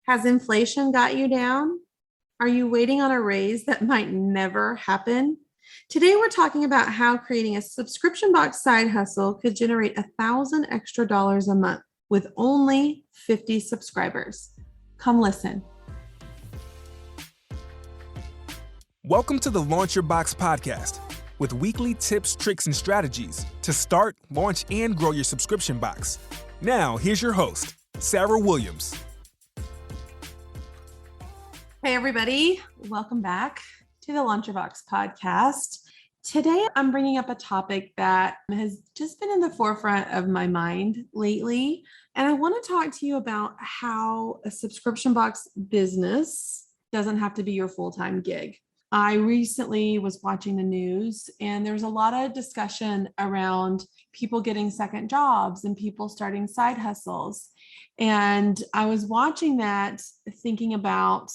Has inflation got you down? Are you waiting on a raise that might never happen? Today, we're talking about how creating a subscription box side hustle could generate $1,000 extra a month with only 50 subscribers. Come listen. Welcome to the Launch Your Box podcast with weekly tips, tricks, and strategies to start, launch, and grow your subscription box. Now, here's your host, Sarah Williams. Hey, everybody. Welcome back to the Launch Your Box podcast. Today, I'm bringing up a topic that has just been in the forefront of my mind lately. And I want to talk to you about how a subscription box business doesn't have to be your full-time gig. I recently was watching the news and there's a lot of discussion around people getting second jobs and people starting side hustles. And I was watching that thinking about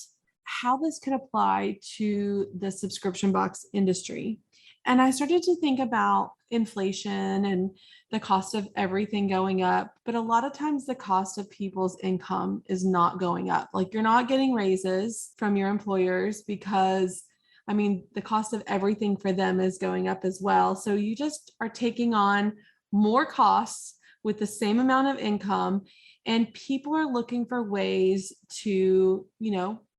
how this could apply to the subscription box industry. And I started to think about inflation and the cost of everything going up. But a lot of times the cost of people's income is not going up. Like you're not getting raises from your employers because the cost of everything for them is going up as well. So you just are taking on more costs with the same amount of income. And people are looking for ways to,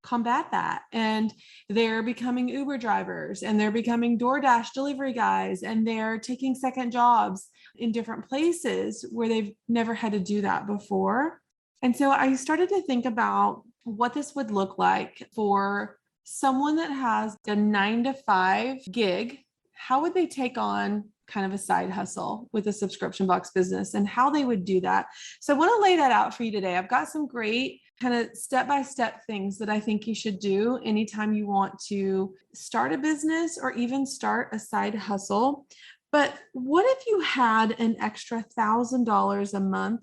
combat that. And they're becoming Uber drivers and they're becoming DoorDash delivery guys and they're taking second jobs in different places where they've never had to do that before. And so I started to think about what this would look like for someone that has a 9-to-5 gig. How would they take on kind of a side hustle with a subscription box business and how they would do that? So I want to lay that out for you today. I've got some great kind of step-by-step things that I think you should do anytime you want to start a business or even start a side hustle. But what if you had an extra $1,000 a month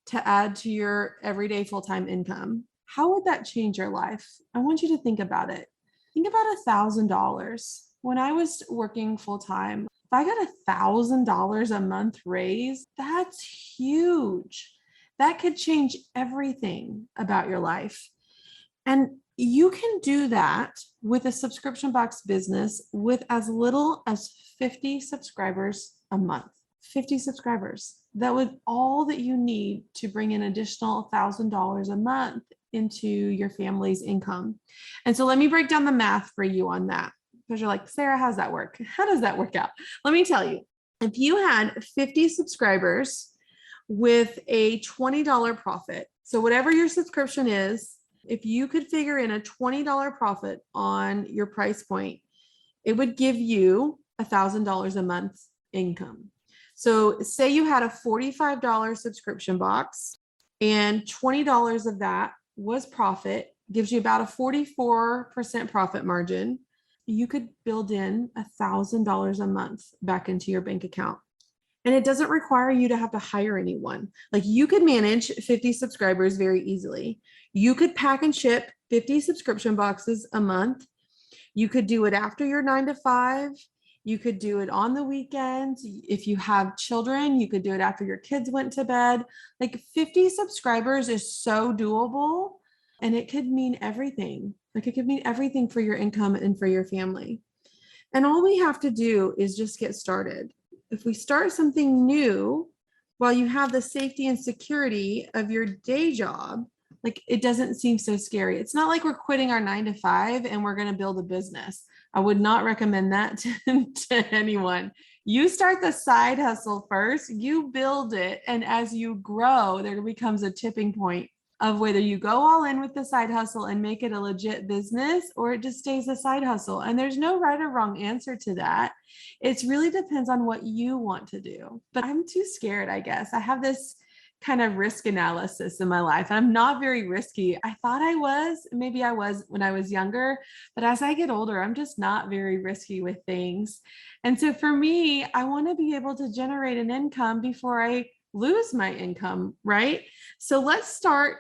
to add to your everyday full-time income? How would that change your life? I want you to think about it. Think about $1,000. When I was working full-time, if I got $1,000 a month raise, that's huge. That could change everything about your life. And you can do that with a subscription box business with as little as 50 subscribers a month. 50 subscribers. That would all that you need to bring in additional $1,000 a month into your family's income. And so let me break down the math for you on that. Because you're like, Sarah, how's that work? How does that work out? Let me tell you, if you had 50 subscribers with a $20 profit, so whatever your subscription is, if you could figure in a $20 profit on your price point, it would give you $1,000 a month income. So say you had a $45 subscription box and $20 of that was profit, gives you about a 44% profit margin. You could build in $1,000 a month back into your bank account. And it doesn't require you to have to hire anyone. Like you could manage 50 subscribers very easily. You could pack and ship 50 subscription boxes a month. You could do it after your 9-to-5. You could do it on the weekends. If you have children, you could do it after your kids went to bed. Like 50 subscribers is so doable and it could mean everything. Like it could mean everything for your income and for your family. And all we have to do is just get started. If we start something new while you have the safety and security of your day job, like it doesn't seem so scary. It's not like we're quitting our 9-to-5 and we're going to build a business. I would not recommend that to anyone. You start the side hustle first, you build it. And as you grow, there becomes a tipping point of whether you go all in with the side hustle and make it a legit business or it just stays a side hustle. And there's no right or wrong answer to that. It really depends on what you want to do. But I'm too scared, I guess. I have this kind of risk analysis in my life. I'm not very risky. I thought I was, maybe I was when I was younger, but as I get older, I'm just not very risky with things. And so for me, I want to be able to generate an income before I lose my income, right? So let's start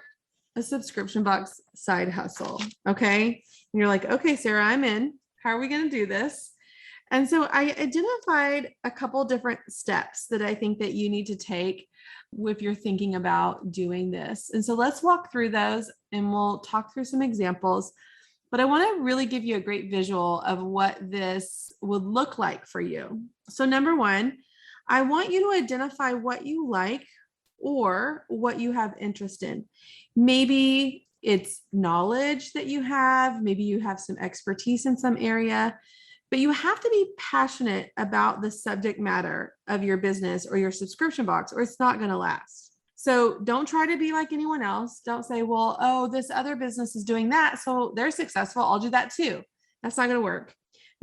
a subscription box side hustle. Okay. And you're like, okay, Sarah, I'm in. How are we going to do this? And so I identified a couple different steps that I think that you need to take if you're thinking about doing this. And so let's walk through those and we'll talk through some examples. But I want to really give you a great visual of what this would look like for you. So number one, I want you to identify what you like or what you have interest in. Maybe it's knowledge that you have, maybe you have some expertise in some area, but you have to be passionate about the subject matter of your business or your subscription box, or it's not going to last. So don't try to be like anyone else. Don't say, well, oh, this other business is doing that, so they're successful, I'll do that too. That's not going to work.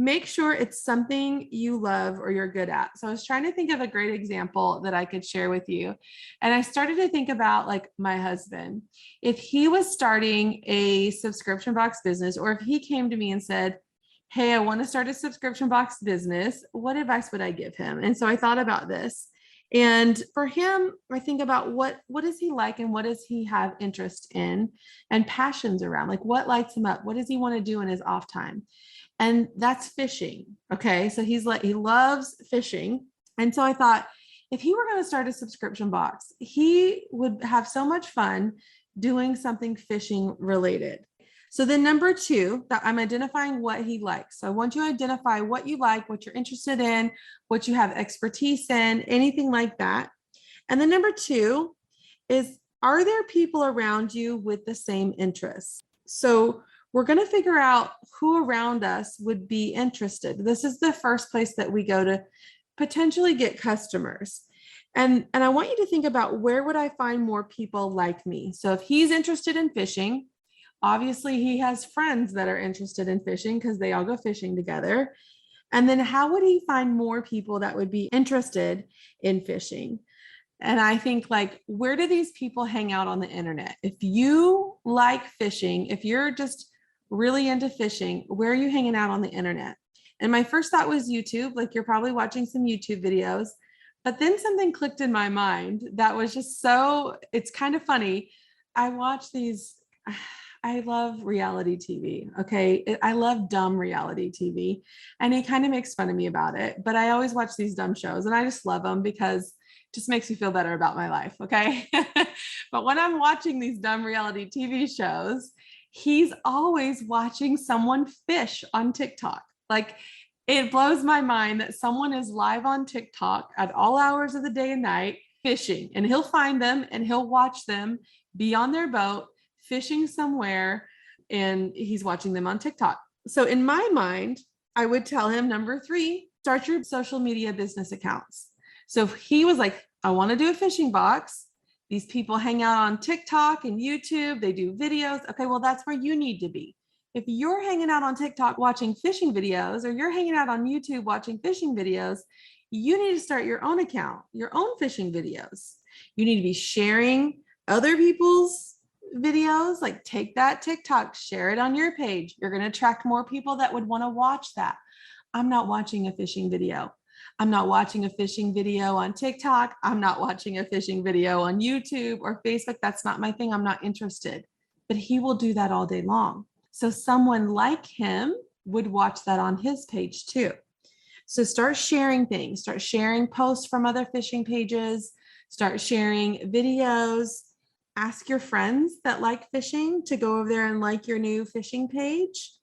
Make sure it's something you love or you're good at. So I was trying to think of a great example that I could share with you. And I started to think about like my husband. If he was starting a subscription box business, or if he came to me and said, hey, I want to start a subscription box business, what advice would I give him? And so I thought about this. And for him, I think about what does he like and what does he have interest in and passions around? Like what lights him up? What does he want to do in his off time? And that's fishing. Okay. So he loves fishing. And so I thought if he were going to start a subscription box, he would have so much fun doing something fishing related. So then number two, that I'm identifying what he likes. So I want you to identify what you like, what you're interested in, what you have expertise in, anything like that. And then number two is, are there people around you with the same interests? So we're going to figure out who around us would be interested. This is the first place that we go to potentially get customers. And I want you to think about, where would I find more people like me? So if he's interested in fishing, obviously he has friends that are interested in fishing because they all go fishing together. And then how would he find more people that would be interested in fishing? And I think, like, where do these people hang out on the internet? If you like fishing, if you're just really into fishing, where are you hanging out on the internet? And my first thought was YouTube. Like, you're probably watching some YouTube videos. But then something clicked in my mind that was just it's kind of funny. I watch these, I love reality TV. Okay. I love dumb reality TV. And he kind of makes fun of me about it. But I always watch these dumb shows and I just love them because it just makes me feel better about my life. Okay. But when I'm watching these dumb reality TV shows, he's always watching someone fish on TikTok. Like, it blows my mind that someone is live on TikTok at all hours of the day and night fishing, and he'll find them and he'll watch them be on their boat fishing somewhere, and he's watching them on TikTok. So in my mind, I would tell him, number three, start your social media business accounts. So if he was like, I want to do a fishing box, these people hang out on TikTok and YouTube, they do videos. Okay, well, that's where you need to be. If you're hanging out on TikTok watching fishing videos, or you're hanging out on YouTube watching fishing videos, you need to start your own account, your own fishing videos. You need to be sharing other people's videos. Like, take that TikTok, share it on your page. You're going to attract more people that would want to watch that. I'm not watching a fishing video. I'm not watching a fishing video on TikTok. I'm not watching a fishing video on YouTube or Facebook. That's not my thing. I'm not interested. But he will do that all day long. So someone like him would watch that on his page too. So start sharing things, start sharing posts from other fishing pages, start sharing videos. Ask your friends that like fishing to go over there and like your new fishing page.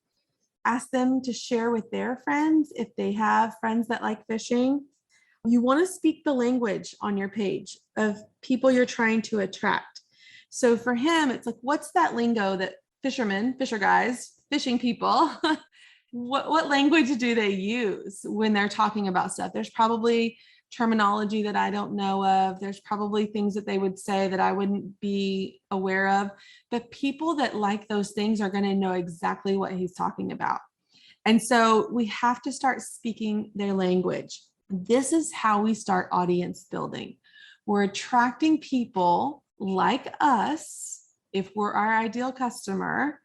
Ask them to share with their friends if they have friends that like fishing. You want to speak the language on your page of people you're trying to attract. So for him, it's like, what's that lingo that fisher guys, fishing people, what language do they use when they're talking about stuff? There's probably terminology that I don't know of. There's probably things that they would say that I wouldn't be aware of. But people that like those things are going to know exactly what he's talking about. And so we have to start speaking their language. This is how we start audience building. We're attracting people like us, if we're our ideal customer,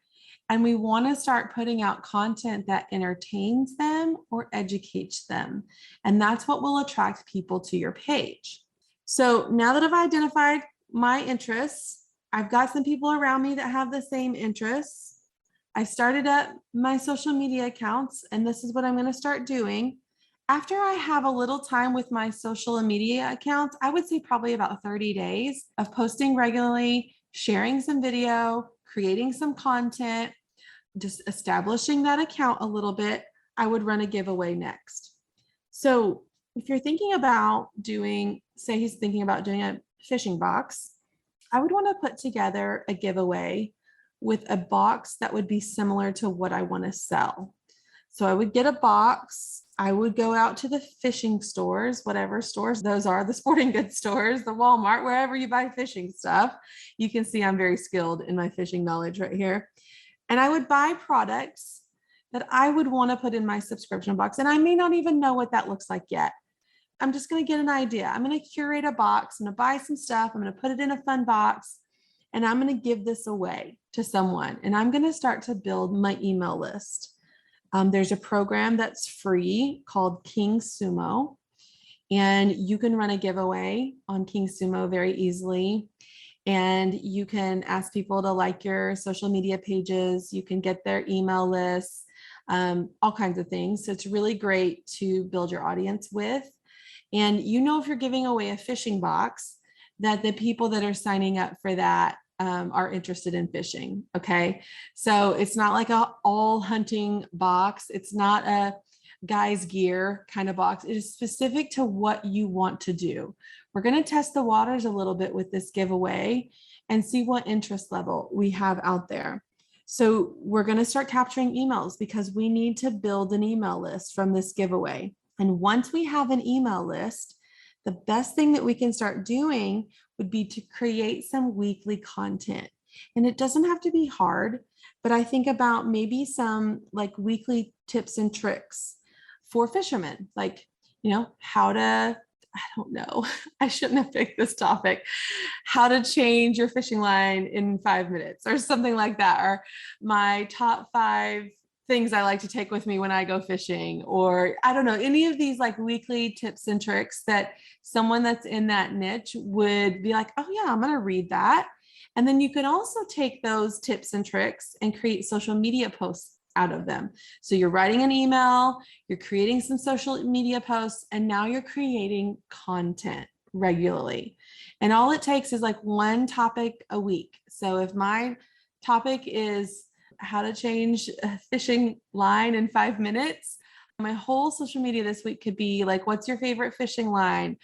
and we want to start putting out content that entertains them or educates them. And that's what will attract people to your page. So now that I've identified my interests, I've got some people around me that have the same interests. I started up my social media accounts, and this is what I'm going to start doing. After I have a little time with my social media accounts, I would say probably about 30 days of posting regularly, sharing some video, creating some content, just establishing that account a little bit, I would run a giveaway next. So if you're thinking about doing, say he's thinking about doing a fishing box, I would want to put together a giveaway with a box that would be similar to what I want to sell. So I would get a box. I would go out to the fishing stores, whatever stores those are, the sporting goods stores, the Walmart, wherever you buy fishing stuff. You can see I'm very skilled in my fishing knowledge right here. And I would buy products that I would want to put in my subscription box. And I may not even know what that looks like yet. I'm just going to get an idea. I'm going to curate a box. I'm going to buy some stuff. I'm going to put it in a fun box. And I'm going to give this away to someone. And I'm going to start to build my email list. There's a program that's free called King Sumo. And you can run a giveaway on King Sumo very easily. And you can ask people to like your social media pages. You can get their email lists, all kinds of things. So it's really great to build your audience with. And if you're giving away a fishing box, that the people that are signing up for that are interested in fishing. Okay. So it's not like a all hunting box. It's not a guy's gear kind of box. It is specific to what you want to do. We're going to test the waters a little bit with this giveaway and see what interest level we have out there. So we're going to start capturing emails because we need to build an email list from this giveaway. And once we have an email list, the best thing that we can start doing would be to create some weekly content. And it doesn't have to be hard, but I think about maybe some like weekly tips and tricks for fishermen, like, how to, I don't know, I shouldn't have picked this topic, how to change your fishing line in 5 minutes or something like that, or my top 5 things I like to take with me when I go fishing, or I don't know, any of these like weekly tips and tricks that someone that's in that niche would be like, oh yeah, I'm going to read that. And then you can also take those tips and tricks and create social media posts out of them. So you're writing an email, you're creating some social media posts, and now you're creating content regularly. And all it takes is like one topic a week. So if my topic is how to change a fishing line in 5 minutes, my whole social media this week could be like, what's your favorite fishing line?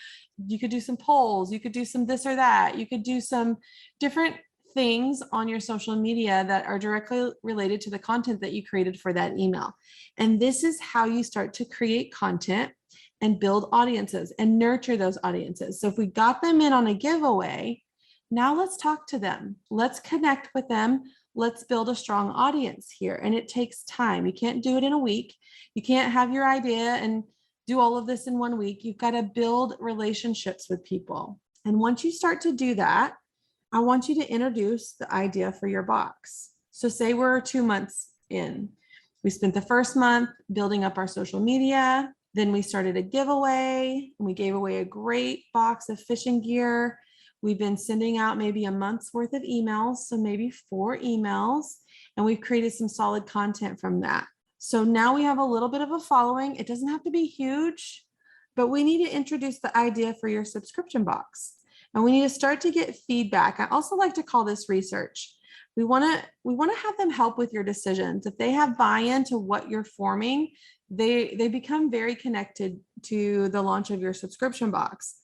You could do some polls, you could do some this or that, you could do some different things on your social media that are directly related to the content that you created for that email. And this is how you start to create content and build audiences and nurture those audiences. So if we got them in on a giveaway, now let's talk to them. Let's connect with them. Let's build a strong audience here. And it takes time. You can't do it in a week. You can't have your idea and do all of this in 1 week. You've got to build relationships with people. And once you start to do that, I want you to introduce the idea for your box. So say we're 2 months in. We spent the first month building up our social media. Then we started a giveaway and we gave away a great box of fishing gear. We've been sending out maybe a month's worth of emails, so maybe 4 emails, and we've created some solid content from that. So now we have a little bit of a following. It doesn't have to be huge, but we need to introduce the idea for your subscription box. And we need to start to get feedback. I also like to call this research. We want to have them help with your decisions. If they have buy-in to what you're forming, they become very connected to the launch of your subscription box.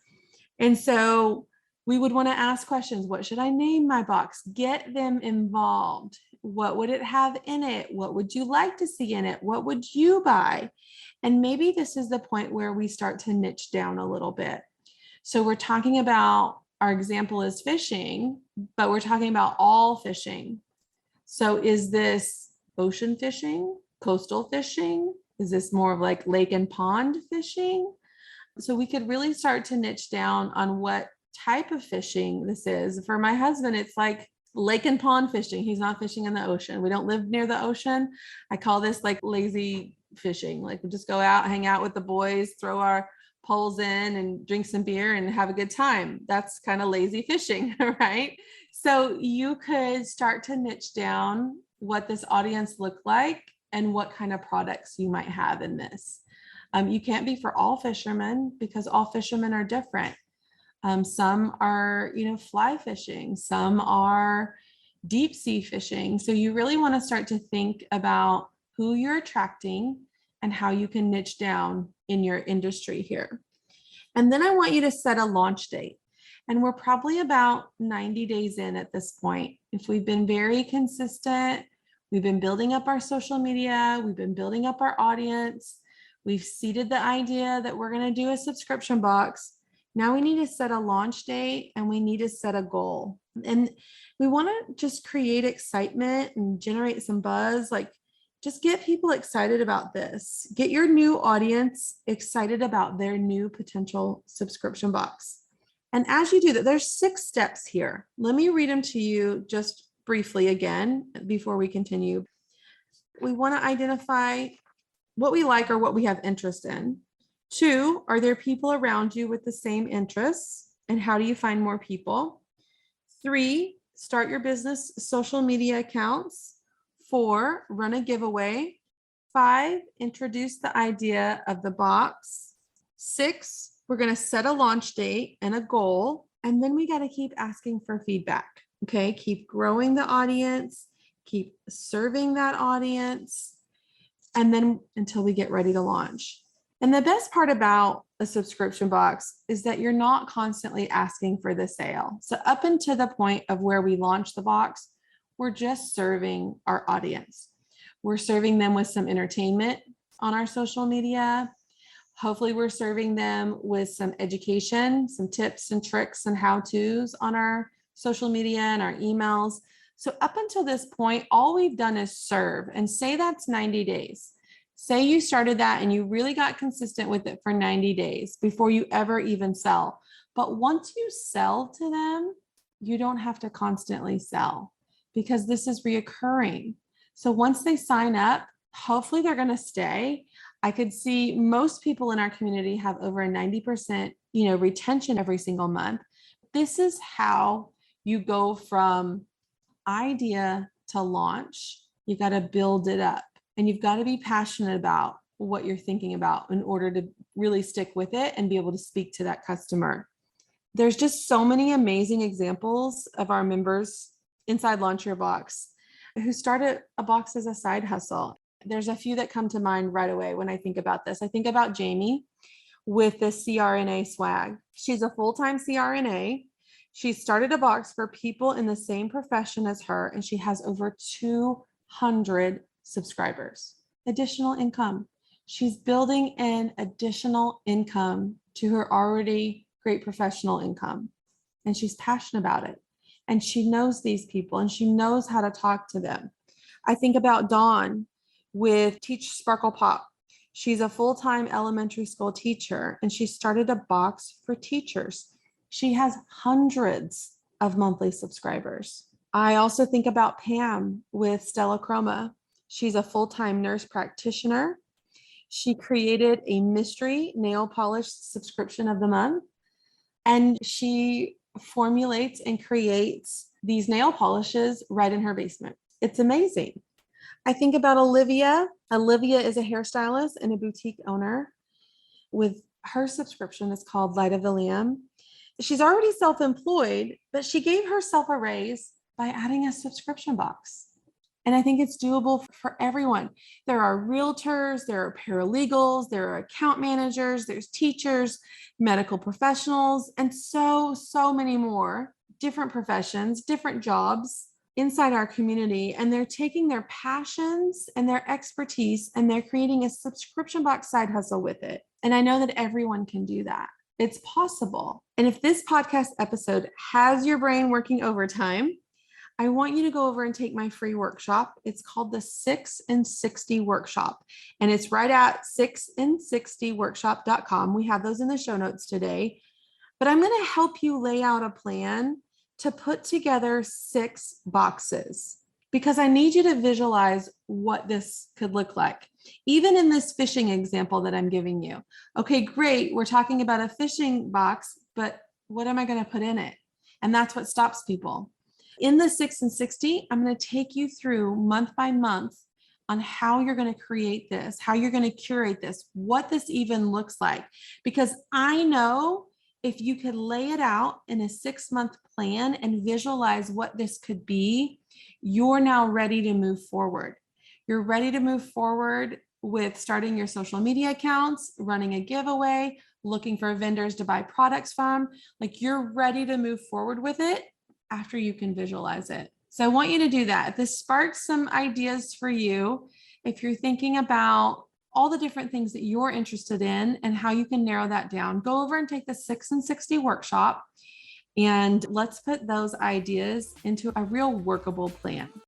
And so we would want to ask questions. What should I name my box? Get them involved. What would it have in it? What would you like to see in it? What would you buy? And maybe this is the point where we start to niche down a little bit. So we're talking about, our example is fishing, but we're talking about all fishing. So is this ocean fishing, coastal fishing? Is this more of like lake and pond fishing? So we could really start to niche down on what type of fishing this is. For my husband, it's like lake and pond fishing. He's not fishing in the ocean. We don't live near the ocean. I call this like lazy fishing. Like we just go out, hang out with the boys, throw our poles in and drink some beer and have a good time. That's kind of lazy fishing, right? So you could start to niche down what this audience looked like and what kind of products you might have in this. You can't be for all fishermen because all fishermen are different. Some are, fly fishing, some are deep sea fishing. So you really want to start to think about who you're attracting and how you can niche down in your industry here. And then I want you to set a launch date. And we're probably about 90 days in at this point. If we've been very consistent, we've been building up our social media, we've been building up our audience, we've seeded the idea that we're going to do a subscription box. Now we need to set a launch date and we need to set a goal. And we want to just create excitement and generate some buzz. Like, just get people excited about this. Get your new audience excited about their new potential subscription box. And as you do that, there's 6 steps here. Let me read them to you just briefly again before we continue. We want to identify what we like or what we have interest in. 2, are there people around you with the same interests? And how do you find more people? 3, start your business social media accounts. 4, run a giveaway. 5, introduce the idea of the box. 6, we're going to set a launch date and a goal. And then we got to keep asking for feedback. Okay. Keep growing the audience, keep serving that audience, and then until we get ready to launch. And the best part about a subscription box is that you're not constantly asking for the sale. So up until the point of where we launch the box, we're just serving our audience. We're serving them with some entertainment on our social media. Hopefully we're serving them with some education, some tips and tricks and how-tos on our social media and our emails. So up until this point, all we've done is serve, and say that's 90 days. Say you started that and you really got consistent with it for 90 days before you ever even sell. But once you sell to them, you don't have to constantly sell because this is reoccurring. So once they sign up, hopefully they're going to stay. I could see most people in our community have over a 90%, retention every single month. This is how you go from idea to launch. You got to build it up, and you've got to be passionate about what you're thinking about in order to really stick with it and be able to speak to that customer. There's just so many amazing examples of our members inside Launch Your Box who started a box as a side hustle. There's a few that come to mind right away when I think about this. I think about Jamie with the CRNA swag. She's a full-time CRNA. She started a box for people in the same profession as her, and she has over 200 subscribers. Additional income. She's building in additional income to her already great professional income, and she's passionate about it. And she knows these people, and she knows how to talk to them. I think about Dawn with Teach Sparkle Pop. She's a full-time elementary school teacher, and she started a box for teachers. She has hundreds of monthly subscribers. I also think about Pam with Stella Chroma. She's a full-time nurse practitioner. She created a mystery nail polish subscription of the month, and she formulates and creates these nail polishes right in her basement. It's amazing. I think about Olivia. Olivia is a hairstylist and a boutique owner. With her subscription, it's called Light of the Lamb. She's already self-employed, but she gave herself a raise by adding a subscription box. And I think it's doable for everyone. There are realtors, there are paralegals, there are account managers, there's teachers, medical professionals, and so many more different professions, different jobs inside our community. And they're taking their passions and their expertise and they're creating a subscription box side hustle with it. And I know that everyone can do that. It's possible. And if this podcast episode has your brain working overtime, I want you to go over and take my free workshop. It's called the 6 in 60 workshop. And it's right at 6in60workshop.com. We have those in the show notes today. But I'm going to help you lay out a plan to put together 6 boxes because I need you to visualize what this could look like. Even in this fishing example that I'm giving you. Okay, great. We're talking about a fishing box, but what am I going to put in it? And that's what stops people. In the 6 in 60, I'm going to take you through month by month on how you're going to create this, how you're going to curate this, what this even looks like. Because I know if you could lay it out in a 6-month plan and visualize what this could be, you're now ready to move forward. You're ready to move forward with starting your social media accounts, running a giveaway, looking for vendors to buy products from. Like, you're ready to move forward with it after you can visualize it. So I want you to do that. If this sparks some ideas for you, if you're thinking about all the different things that you're interested in and how you can narrow that down, go over and take the 6 and 60 workshop, and let's put those ideas into a real workable plan.